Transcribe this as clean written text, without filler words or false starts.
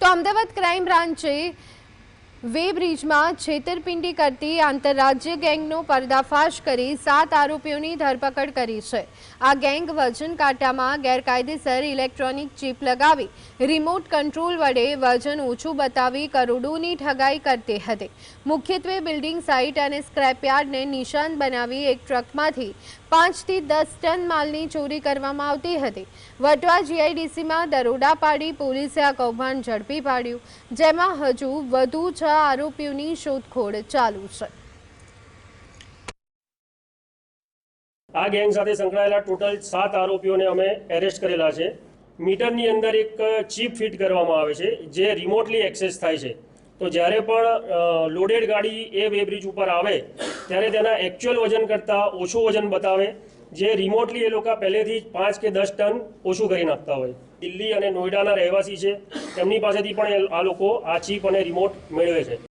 તો Ahmedabad crime બ્રાન્ચે way બ્રિજમાં છેતરપિંડી કરતી આંતરરાજ્ય ગેંગનો પર્દાફાશ કરી 7 આરોપીઓની ધરપકડ કરી છે। આ ગેંગ વજન કાંટામાં ગેરકાયદેસર ઇલેક્ટ્રોનિક ચિપ લગાવી રિમોટ કંટ્રોલ વડે વજન ઓછું બતાવી કરોડોની ઠગાઈ કરતી હતી। મુખ્યત્વે બિલ્ડિંગ સાઇટ અને સ્ક્રેપયાર્ડને નિશાન બનાવી એક ટ્રકમાંથી 5 થી 10 ટન માલની ચોરી કરવામાં આવતી હતી। વટવા જીઆઈડીસીમાં દરોડા પાડી પોલીસે આ કૌભાંડ ઝડપી પાડ્યું, જેમાં હજુ વધુ 6 આરોપીઓની શોધખોળ ચાલુ છે। આ ગેંગ સાથે સંકળાયેલા ટોટલ 7 આરોપીઓને અમે એરેસ્ટ કરેલા છે। મીટરની અંદર એક ચિપ ફિટ કરવામાં આવે છે જે રિમોટલી એક્સેસ થાય છે। તો જ્યારે પણ લોડેડ ગાડી એ વે બ્રિજ ઉપર આવે ત્યારે તેના એકચ્યુઅલ વજન કરતાં ઓછું વજન બતાવે, જે રિમોટલી એ લોકો પહેલેથી 5 કે 10 ટન ઓછું કરી નાખતા હોય। દિલ્હી અને નોઈડાના રહેવાસી છે, તેમની પાસેથી પણ આ લોકો આ ચિપ અને રિમોટ મેળવે છે।